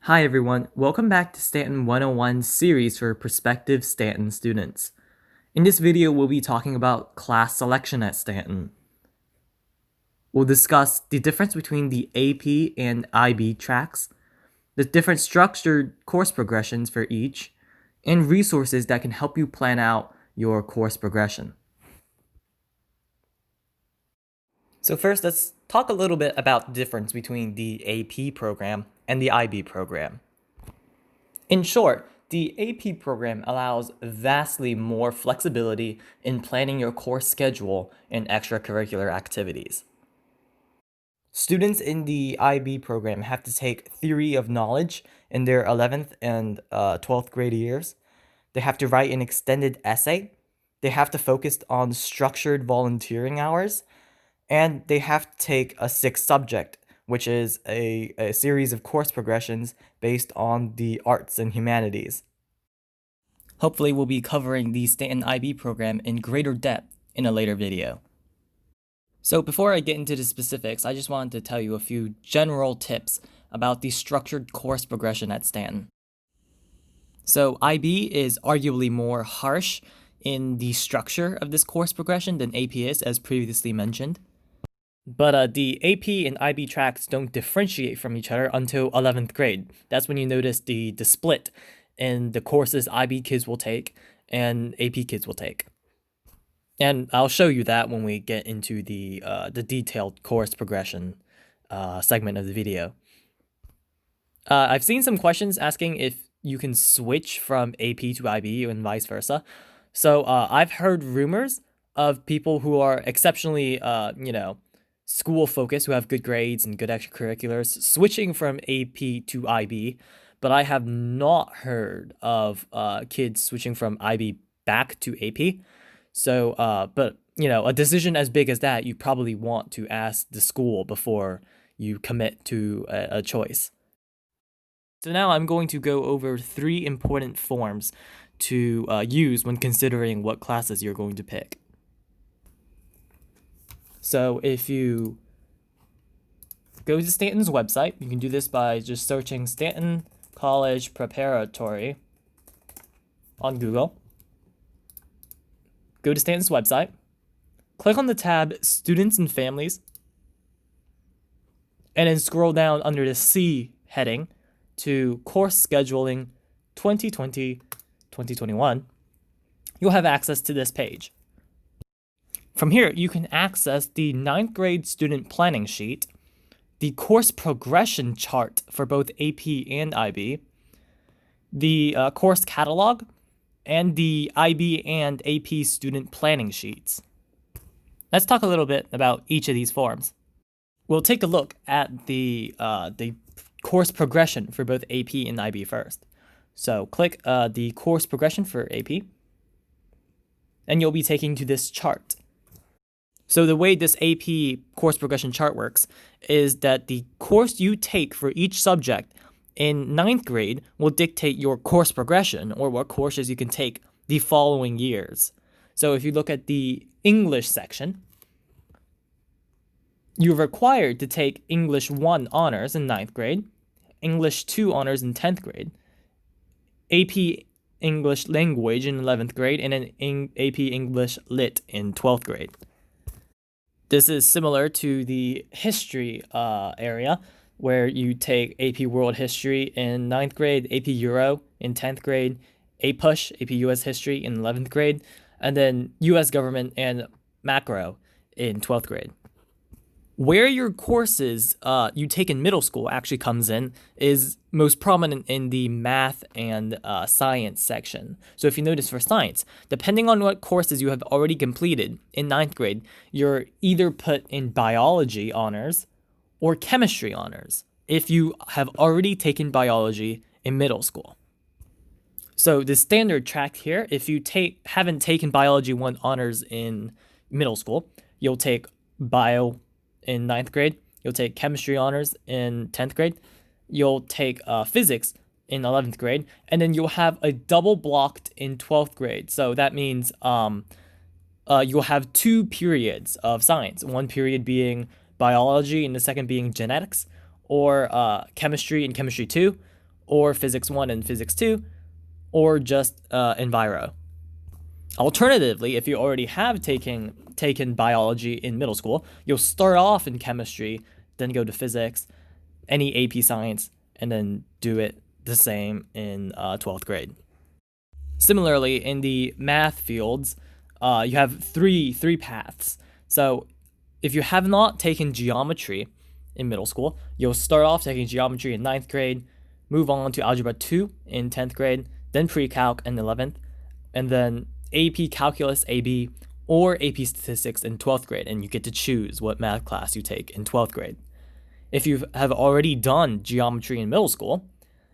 Hi everyone, welcome back to Stanton 101 series for prospective Stanton students. In this video, we'll be talking about class selection at Stanton. We'll discuss the difference between the AP and IB tracks, the different structured course progressions for each, and resources that can help you plan out your course progression. So first, let's talk a little bit about the difference between the AP program and the IB program. In short, the AP program allows vastly more flexibility in planning your course schedule and extracurricular activities. Students in the IB program have to take theory of knowledge in their 11th and 12th grade years. They have to write an extended essay. They have to focus on structured volunteering hours. And they have to take a sixth subject, which is a series of course progressions based on the arts and humanities. Hopefully, we'll be covering the Stanton IB program in greater depth in a later video. So before I get into the specifics, I just wanted to tell you a few general tips about the structured course progression at Stanton. So IB is arguably more harsh in the structure of this course progression than AP is, as previously mentioned. But the AP and IB tracks don't differentiate from each other until 11th grade. That's when you notice the split in the courses IB kids will take and AP kids will take. And I'll show you that when we get into the detailed course progression segment of the video. I've seen some questions asking if you can switch from AP to IB and vice versa. So I've heard rumors of people who are exceptionally, school focused, who have good grades and good extracurriculars, switching from AP to IB, but I have not heard of kids switching from IB back to AP. So, but a decision as big as that, you probably want to ask the school before you commit to a choice. So now I'm going to go over 3 important forms to use when considering what classes you're going to pick. So if you go to Stanton's website, you can do this by just searching Stanton College Preparatory on Google. Go to Stanton's website, click on the tab Students and Families, and then scroll down under the C heading to Course Scheduling 2020-2021. You'll have access to this page. From here, you can access the 9th grade student planning sheet, the course progression chart for both AP and IB, the course catalog, and the IB and AP student planning sheets. Let's talk a little bit about each of these forms. We'll take a look at the course progression for both AP and IB first. So click the course progression for AP, and you'll be taken to this chart. So the way this AP course progression chart works is that the course you take for each subject in 9th grade will dictate your course progression, or what courses you can take the following years. So if you look at the English section, you're required to take English 1 honors in 9th grade, English 2 honors in 10th grade, AP English language in 11th grade, and then AP English lit in 12th grade. This is similar to the history area, where you take AP World History in 9th grade, AP Euro in 10th grade, APUSH, AP US History in 11th grade, and then US Government and Macro in 12th grade. Where your courses you take in middle school actually comes in is most prominent in the math and science section. So if you notice for science, depending on what courses you have already completed in 9th grade, you're either put in biology honors or chemistry honors if you have already taken biology in middle school. So the standard track here, if you haven't taken biology 1 honors in middle school, you'll take bio in 9th grade, you'll take chemistry honors in 10th grade, you'll take physics in 11th grade, and then you'll have a double blocked in 12th grade. So that means you'll have 2 periods of science, one period being biology and the second being genetics, or chemistry and chemistry 2, or Physics 1 and Physics 2, or just Enviro. Alternatively, if you already have taken biology in middle school, you'll start off in chemistry, then go to physics, any AP science, and then do it the same in 12th grade. Similarly, in the math fields, you have three paths. So if you have not taken geometry in middle school, you'll start off taking geometry in 9th grade, move on to Algebra 2 in 10th grade, then Pre-Calc in 11th, and then AP Calculus AB or AP Statistics in 12th grade, and you get to choose what math class you take in 12th grade. If you have already done geometry in middle school,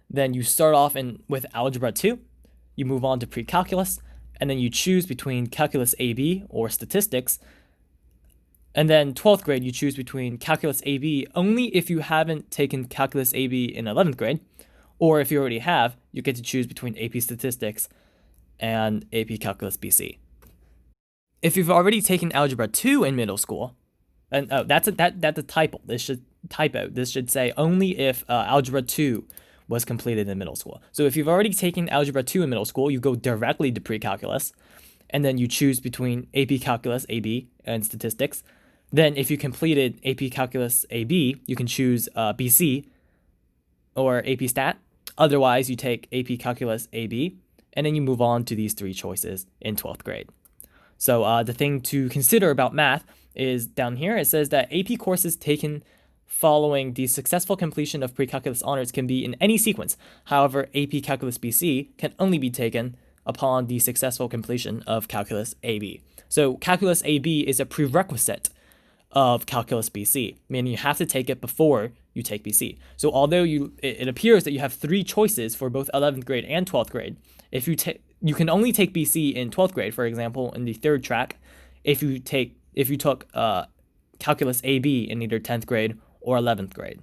then you start off with Algebra 2, you move on to Pre-Calculus, and then you choose between Calculus AB or Statistics, and then 12th grade, you choose between Calculus AB only if you haven't taken Calculus AB in 11th grade, or if you already have, you get to choose between AP Statistics and AP Calculus BC. If you've already taken Algebra 2 in middle school, and that's a typo. This should say only if Algebra 2 was completed in middle school. So if you've already taken Algebra 2 in middle school, you go directly to Pre-Calculus, and then you choose between AP Calculus AB and Statistics. Then if you completed AP Calculus AB, you can choose BC or AP Stat. Otherwise, you take AP Calculus AB, and then you move on to these three choices in 12th grade. So the thing to consider about math is down here. It says that AP courses taken following the successful completion of pre-calculus honors can be in any sequence. However, AP Calculus BC can only be taken upon the successful completion of Calculus AB. So Calculus AB is a prerequisite of Calculus BC, meaning you have to take it before you take BC. So although it appears that you have three choices for both 11th grade and 12th grade, if you can only take BC in 12th grade, for example, in the third track, if you took Calculus AB in either 10th grade or 11th grade.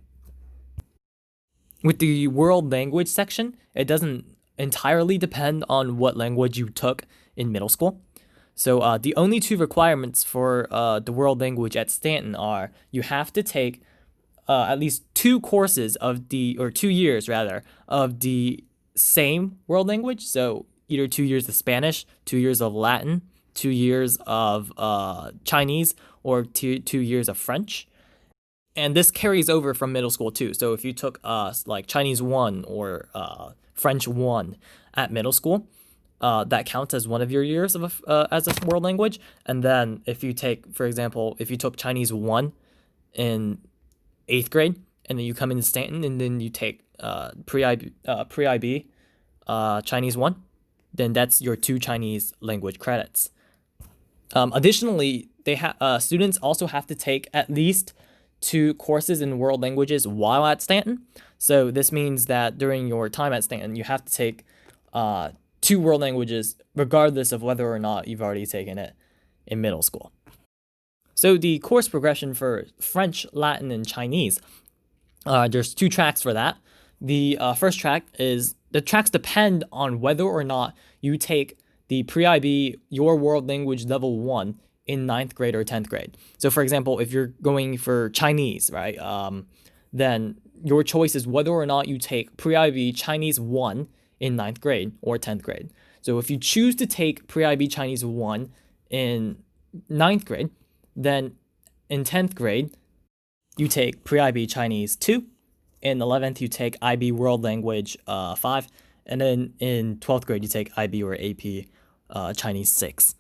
With the world language section, it doesn't entirely depend on what language you took in middle school. So the only two requirements for the world language at Stanton are you have to take at least 2 courses or 2 years rather, of the same world language. So either 2 years of Spanish, 2 years of Latin, 2 years of Chinese, or 2 years of French. And this carries over from middle school too. So if you took like Chinese 1 or French 1 at middle school, that counts as one of your years of as a world language. And then if you take, for example, if you took Chinese 1 in 8th grade, and then you come into Stanton and then you take pre-IB Chinese 1, then that's your 2 Chinese language credits. Additionally, students also have to take at least 2 courses in world languages while at Stanton. So this means that during your time at Stanton, you have to take 2 world languages regardless of whether or not you've already taken it in middle school. So the course progression for French, Latin, and Chinese, there's 2 tracks for that. The first track is, the tracks depend on whether or not you take the pre-IB, your world language level 1 in 9th grade or 10th grade. So for example, if you're going for Chinese, right, then your choice is whether or not you take pre-IB Chinese 1 in 9th grade or 10th grade. So if you choose to take pre-IB Chinese 1 in 9th grade, then in 10th grade, you take pre-IB Chinese 2. In 11th, you take IB World Language 5. And then in 12th grade, you take IB or AP Chinese 6.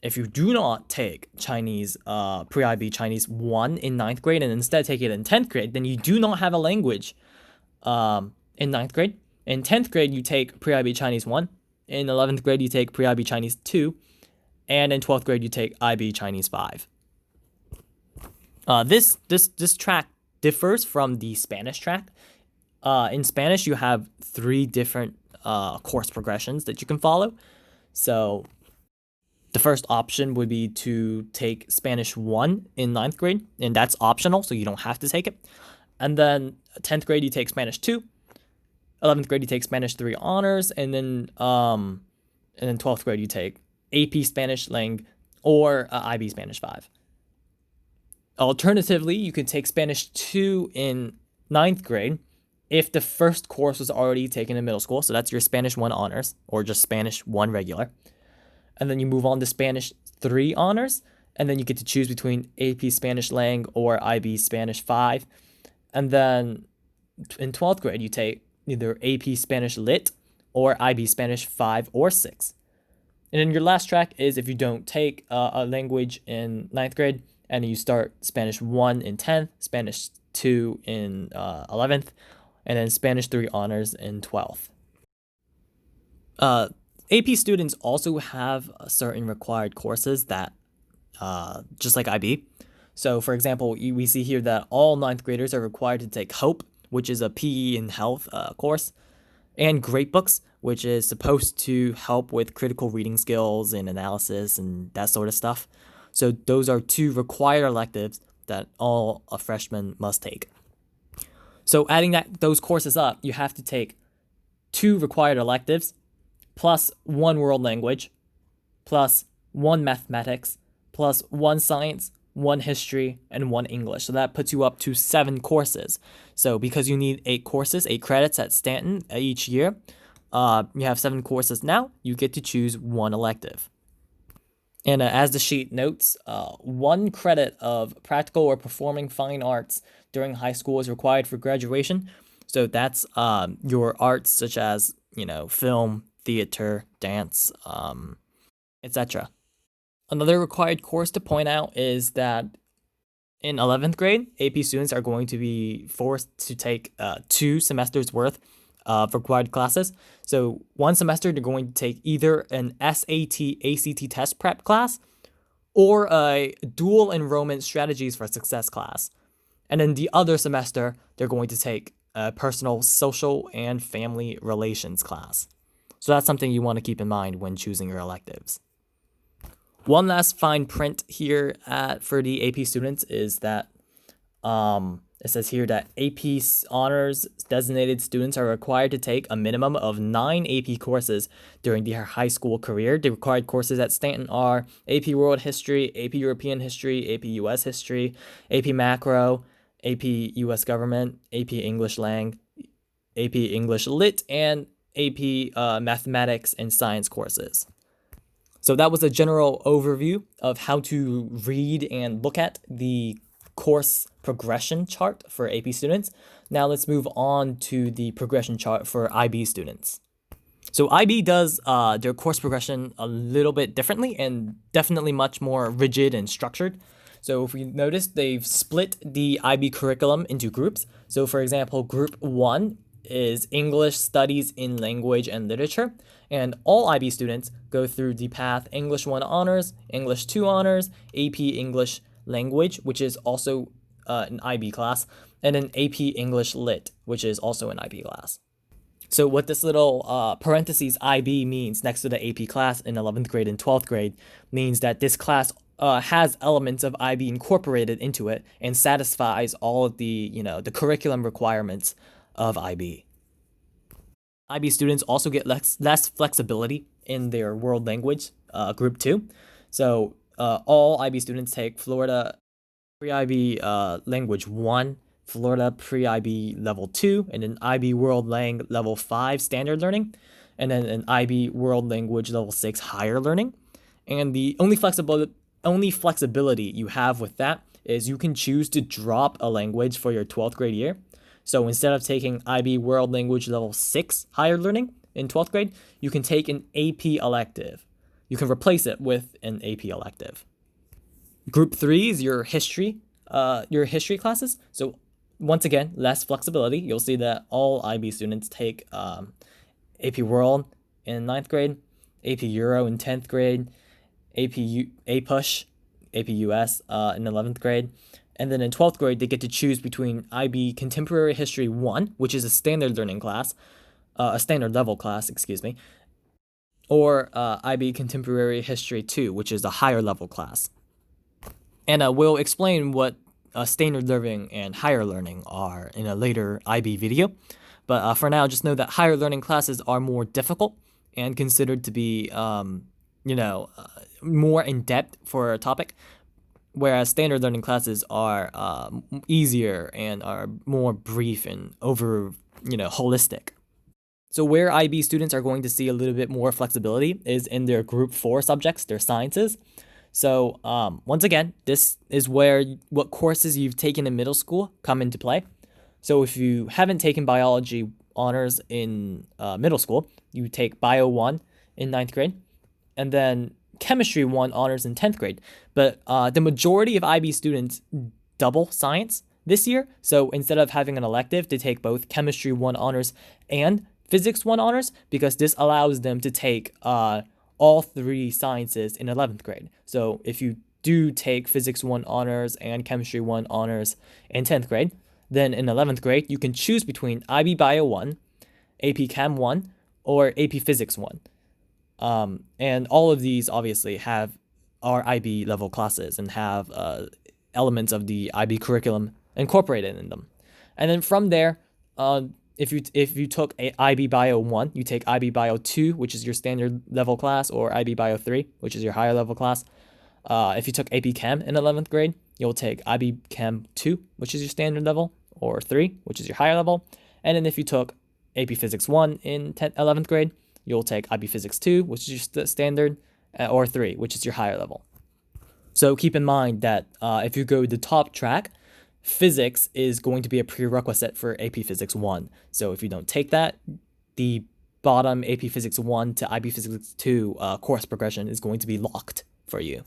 If you do not take Chinese pre-IB Chinese 1 in 9th grade and instead take it in 10th grade, then you do not have a language in 9th grade. In 10th grade, you take pre-IB Chinese 1. In 11th grade, you take pre-IB Chinese 2. And in 12th grade, you take IB Chinese 5. This track differs from the Spanish track. In Spanish, you have 3 different course progressions that you can follow. So the first option would be to take Spanish 1 in 9th grade, and that's optional, so you don't have to take it. And then 10th grade, you take Spanish 2. 11th grade, you take Spanish 3 honors, and then 12th grade, you take AP Spanish Lang or IB Spanish 5. Alternatively, you can take Spanish 2 in 9th grade if the first course was already taken in middle school, so that's your Spanish 1 honors or just Spanish 1 regular, and then you move on to Spanish 3 honors, and then you get to choose between AP Spanish Lang or IB Spanish 5, and then in 12th grade you take either AP Spanish Lit or IB Spanish 5 or 6. And then your last track is if you don't take a language in 9th grade and you start Spanish 1 in 10th, Spanish 2 in 11th, and then Spanish 3 honors in 12th. AP students also have certain required courses that, just like IB. So, for example, we see here that all 9th graders are required to take HOPE, which is a PE and health course, and Gradebooks, which is supposed to help with critical reading skills and analysis and that sort of stuff. So those are 2 required electives that all a freshman must take. So adding those courses up, you have to take 2 required electives, plus 1 world language, plus 1 mathematics, plus 1 science, 1 history, and 1 English. So that puts you up to 7 courses. So because you need 8 courses, 8 credits at Stanton each year, you have 7 courses now, you get to choose 1 elective. And as the sheet notes, 1 credit of practical or performing fine arts during high school is required for graduation. So that's your arts such as, film, theater, dance, etc. Another required course to point out is that in 11th grade, AP students are going to be forced to take 2 semesters worth of required classes. So 1 semester, they're going to take either an SAT, ACT test prep class or a dual enrollment strategies for success class. And then the other semester, they're going to take a personal, social, and family relations class. So that's something you want to keep in mind when choosing your electives. One last fine print here for the AP students is that it says here that AP honors designated students are required to take a minimum of 9 AP courses during their high school career. The required courses at Stanton are AP World History, AP European History, AP US History, AP Macro, AP US Government, AP English Lang, AP English Lit, and AP Mathematics and Science courses. So that was a general overview of how to read and look at the course progression chart for AP students. Now let's move on to the progression chart for IB students. So IB does their course progression a little bit differently and definitely much more rigid and structured. So if we notice, they've split the IB curriculum into groups. So for example, group 1 is English Studies in Language and Literature, and all IB students go through the path English 1 Honors, English 2 Honors, AP English Language, which is also an IB class, and an AP English Lit, which is also an IB class. So what this little parentheses IB means next to the AP class in 11th grade and 12th grade means that this class has elements of IB incorporated into it and satisfies all of the, the curriculum requirements of IB. IB students also get less flexibility in their world language, group 2. So all IB students take Florida pre-IB language 1, Florida pre-IB level 2, and an IB World Lang level 5 standard learning, and then an IB World Language level 6 higher learning. And the only flexibility you have with that is you can choose to drop a language for your 12th grade year. So instead of taking IB World Language Level 6 higher learning in 12th grade, you can take an AP elective. You can replace it with an AP elective. Group 3 is your history classes. So once again, less flexibility. You'll see that all IB students take AP World in 9th grade, AP Euro in 10th grade, AP Push, AP US in 11th grade. And then in 12th grade, they get to choose between IB Contemporary History 1, which is a standard learning class, a standard level class, or IB Contemporary History 2, which is a higher level class. And we'll explain what standard learning and higher learning are in a later IB video. But for now, just know that higher learning classes are more difficult and considered to be, more in-depth for a topic, whereas standard learning classes are easier and are more brief and holistic. So where IB students are going to see a little bit more flexibility is in their group 4 subjects, their sciences. So once again, this is where what courses you've taken in middle school come into play. So if you haven't taken biology honors in middle school, you take Bio 1 in 9th grade, and then Chemistry 1 honors in 10th grade. But the majority of IB students double science this year. So instead of having an elective, they take both Chemistry 1 honors and Physics 1 honors, because this allows them to take all 3 sciences in 11th grade. So if you do take Physics 1 honors and Chemistry 1 honors in 10th grade, then in 11th grade, you can choose between IB Bio 1, AP Chem 1, or AP Physics 1. And all of these obviously are IB level classes and have elements of the IB curriculum incorporated in them. And then from there, if you took IB Bio 1, you take IB Bio 2, which is your standard level class, or IB Bio 3, which is your higher level class. If you took AP Chem in 11th grade, you'll take IB Chem 2, which is your standard level, or 3, which is your higher level. And then if you took AP Physics 1 in 11th grade, you'll take IB Physics 2, which is your standard, or 3, which is your higher level. So keep in mind that if you go the top track, physics is going to be a prerequisite for AP Physics 1. So if you don't take that, the bottom AP Physics 1 to IB Physics 2 course progression is going to be locked for you.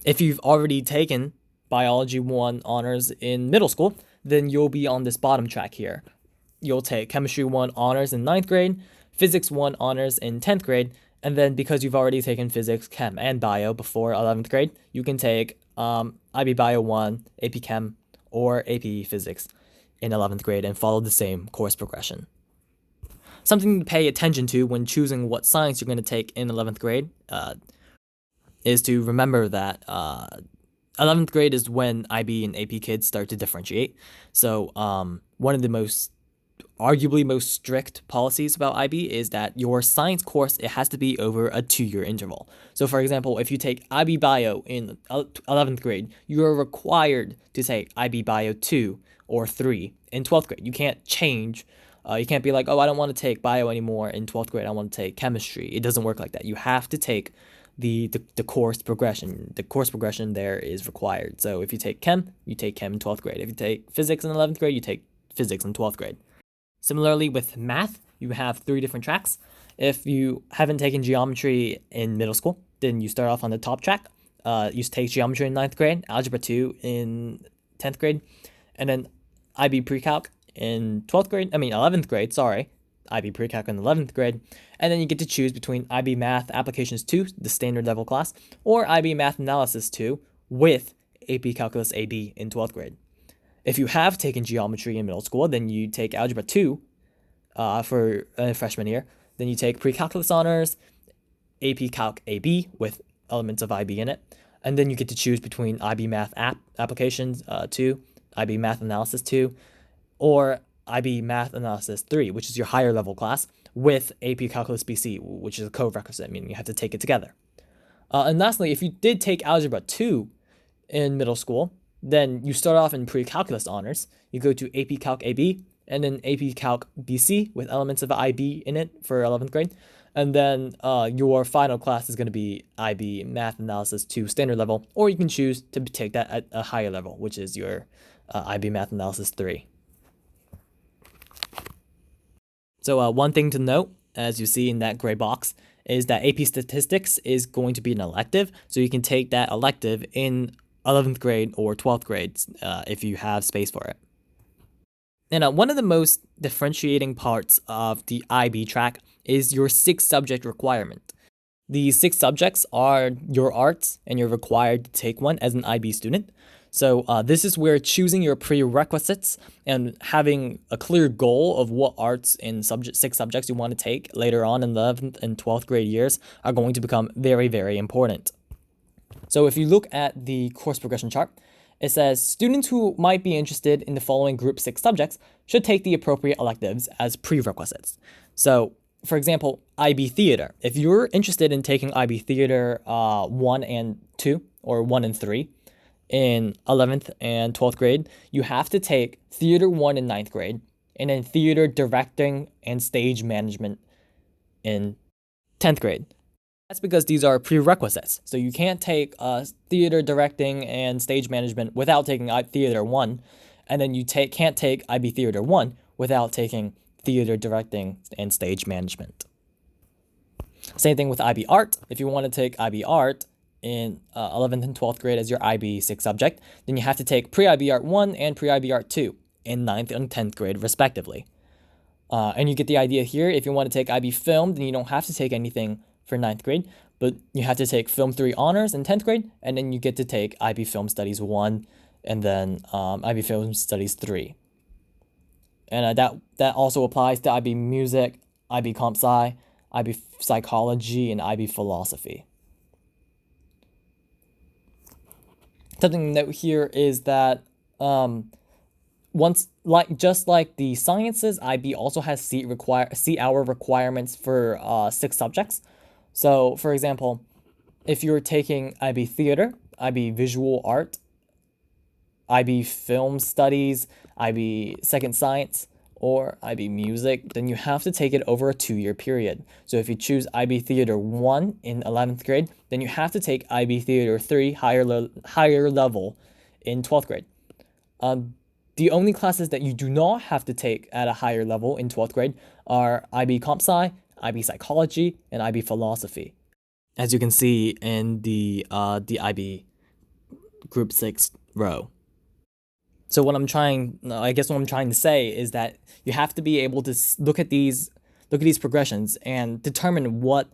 If you've already taken Biology 1 honors in middle school, then you'll be on this bottom track here. You'll take Chemistry 1 honors in 9th grade, Physics 1 honors in 10th grade, and then because you've already taken Physics, Chem, and Bio before 11th grade, you can take IB Bio 1, AP Chem, or AP Physics in 11th grade and follow the same course progression. Something to pay attention to when choosing what science you're going to take in 11th grade is to remember that 11th grade is when IB and AP kids start to differentiate. So one of the arguably most strict policies about IB is that your science course, it has to be over a 2-year interval. So for example, if you take IB Bio in 11th grade, you are required to take IB Bio 2 or 3 in 12th grade. You can't change. You can't be like, oh, I don't want to take bio anymore in 12th grade. I want to take chemistry. It doesn't work like that. You have to take the course progression. The course progression there is required. So if you take chem, you take chem in 12th grade. If you take physics in 11th grade, you take physics in 12th grade. Similarly with math, you have 3 different tracks. If you haven't taken geometry in middle school, then you start off on the top track. You take geometry in 9th grade, algebra 2 in 10th grade, and then IB pre-calc in 11th grade, IB pre-calc in 11th grade, and then you get to choose between IB Math Applications 2, the standard level class, or IB Math Analysis 2 with AP Calculus AB in 12th grade. If you have taken geometry in middle school, then you take Algebra 2 for freshman year. Then you take Pre-Calculus Honors, AP Calc AB with elements of IB in it. And then you get to choose between IB Math Applications 2, IB Math Analysis 2, or IB Math Analysis 3, which is your higher level class, with AP Calculus BC, which is a co-requisite, meaning you have to take it together. And lastly, if you did take Algebra 2 in middle school, then you start off in Pre-Calculus Honors. You go to AP Calc AB, and then AP Calc BC with elements of IB in it for 11th grade. And then your final class is going to be IB Math Analysis 2 standard level, or you can choose to take that at a higher level, which is your IB Math Analysis 3. So one thing to note, as you see in that gray box, is that AP Statistics is going to be an elective, so you can take that elective in 11th grade or 12th grade if you have space for it. And one of the most differentiating parts of the IB track is your 6 subject requirement. The 6 subjects are your arts, and you're required to take one as an IB student. So this is where choosing your prerequisites and having a clear goal of what arts and 6 subjects you want to take later on in the 11th and 12th grade years are going to become very, very important. So if you look at the course progression chart, it says students who might be interested in the following group 6 subjects should take the appropriate electives as prerequisites. So for example, IB Theater. If you're interested in taking IB Theater 1 and 2 or 1 and 3 in 11th and 12th grade, you have to take Theater 1 in 9th grade, and then theater directing and stage management in 10th grade. That's because these are prerequisites. So you can't take theater directing and stage management without taking Theater 1, and then you can't take IB Theater 1 without taking theater directing and stage management. Same thing with IB Art. If you want to take IB Art in 11th and 12th grade as your IB 6 subject, then you have to take Pre-IB Art 1 and Pre-IB Art 2 in 9th and 10th grade, respectively. And you get the idea here. If you want to take IB Film, then you don't have to take anything for 9th grade, but you have to take Film 3 Honors in 10th grade, and then you get to take IB Film Studies 1 and then IB Film Studies 3. And that also applies to IB Music, IB Comp Sci, IB Psychology, and IB Philosophy. Something to note here is that just like the sciences, IB also has seat hour requirements for 6 subjects. So, for example, if you're taking IB Theater, IB Visual Art, IB Film Studies, IB Second Science, or IB Music, then you have to take it over a 2-year period. So if you choose IB Theater 1 in 11th grade, then you have to take IB Theater 3 higher level in 12th grade. The only classes that you do not have to take at a higher level in 12th grade are IB Comp Sci, IB Psychology, and IB Philosophy, as you can see in the IB Group 6 row. So what I'm trying to say is that you have to be able to look at these progressions and determine what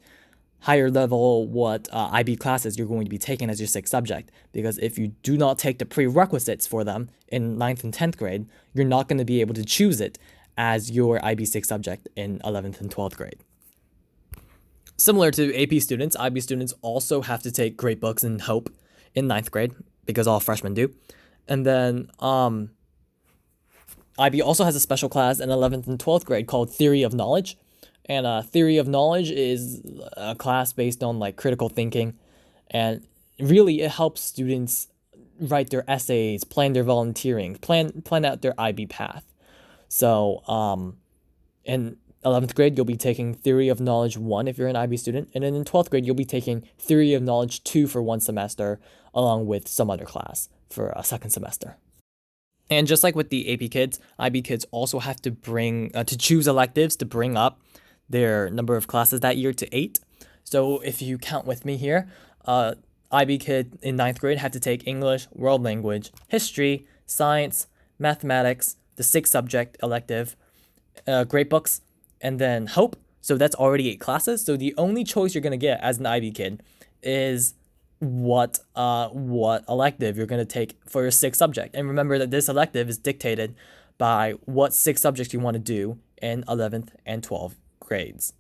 higher level, IB classes you're going to be taking as your 6th subject. Because if you do not take the prerequisites for them in 9th and 10th grade, you're not going to be able to choose it as your IB 6 subject in 11th and 12th grade. Similar to AP students, IB students also have to take Great Books and Hope in 9th grade, because all freshmen do. And then IB also has a special class in 11th and 12th grade called Theory of Knowledge. And Theory of Knowledge is a class based on like critical thinking. And really it helps students write their essays, plan their volunteering, plan out their IB path. So in 11th grade, you'll be taking Theory of Knowledge 1 if you're an IB student. And then in 12th grade, you'll be taking Theory of Knowledge 2 for 1 semester, along with some other class for a 2nd semester. And just like with the AP kids, IB kids also have to choose electives to bring up their number of classes that year to 8. So if you count with me here, IB kid in 9th grade had to take English, World Language, History, Science, Mathematics, the 6th subject elective, Great Books, and then Hope. So that's already 8 classes. So the only choice you're going to get as an IB kid is what elective you're going to take for your 6th subject. And remember that this elective is dictated by what 6 subjects you want to do in 11th and 12th grades.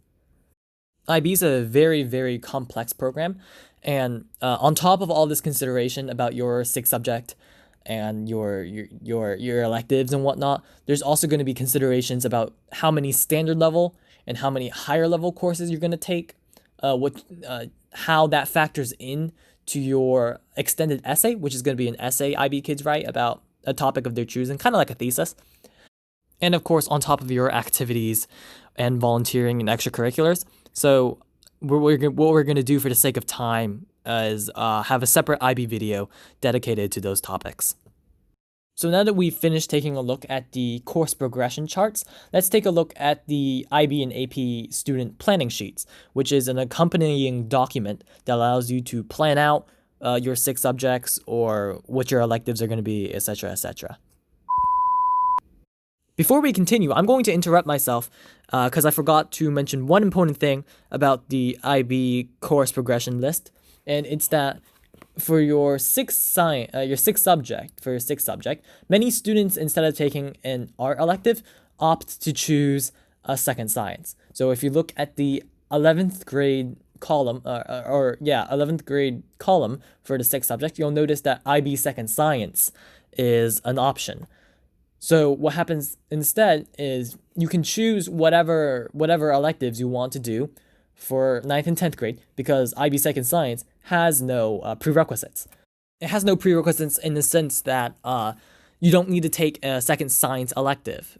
IB is a very, very complex program. And on top of all this consideration about your 6th subject and your electives and whatnot, there's also going to be considerations about how many standard level and how many higher level courses you're going to take, how that factors in to your extended essay, which is going to be an essay IB kids write about a topic of their choosing, kind of like a thesis. And of course, on top of your activities and volunteering and extracurriculars. So what we're going to do for the sake of time is have a separate IB video dedicated to those topics. So now that we've finished taking a look at the course progression charts, let's take a look at the IB and AP student planning sheets, which is an accompanying document that allows you to plan out your 6 subjects or what your electives are going to be, etc., etc. Before we continue, I'm going to interrupt myself because I forgot to mention one important thing about the IB course progression list, and it's that for your 6th subject, many students, instead of taking an art elective, opt to choose a 2nd science. So if you look at the 11th grade column, 11th grade column for the 6th subject, you'll notice that IB 2nd science is an option. So what happens instead is you can choose whatever electives you want to do for 9th and 10th grade, because IB 2nd Science has no prerequisites. It has no prerequisites in the sense that you don't need to take a 2nd Science elective.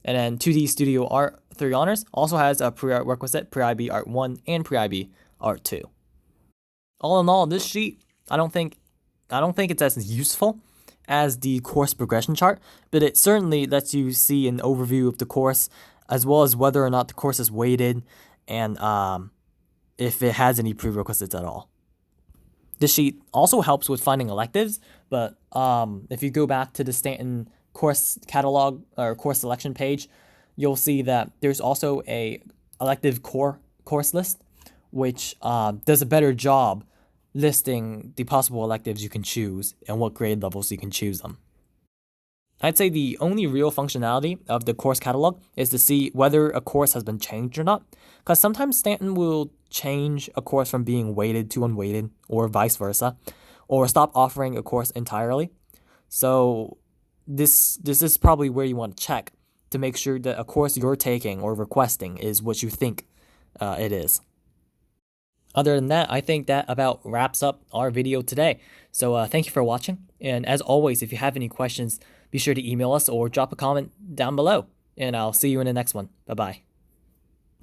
And then 2D Studio Art 3 Honors also has a Pre-Art requisite, Pre-IB Art 1 and Pre-IB Art 2. All in all, this sheet, I don't think it's as useful as the course progression chart, but it certainly lets you see an overview of the course, as well as whether or not the course is weighted, and if it has any prerequisites at all. This sheet also helps with finding electives, but if you go back to the Stanton course catalog or course selection page, you'll see that there's also a elective course list, which does a better job listing the possible electives you can choose and what grade levels you can choose them. I'd say the only real functionality of the course catalog is to see whether a course has been changed or not, because sometimes Stanton will change a course from being weighted to unweighted, or vice versa, or stop offering a course entirely. So this is probably where you want to check to make sure that a course you're taking or requesting is what you think it is. Other than that, I think that about wraps up our video today. So thank you for watching. And as always, if you have any questions, be sure to email us or drop a comment down below. And I'll see you in the next one. Bye-bye.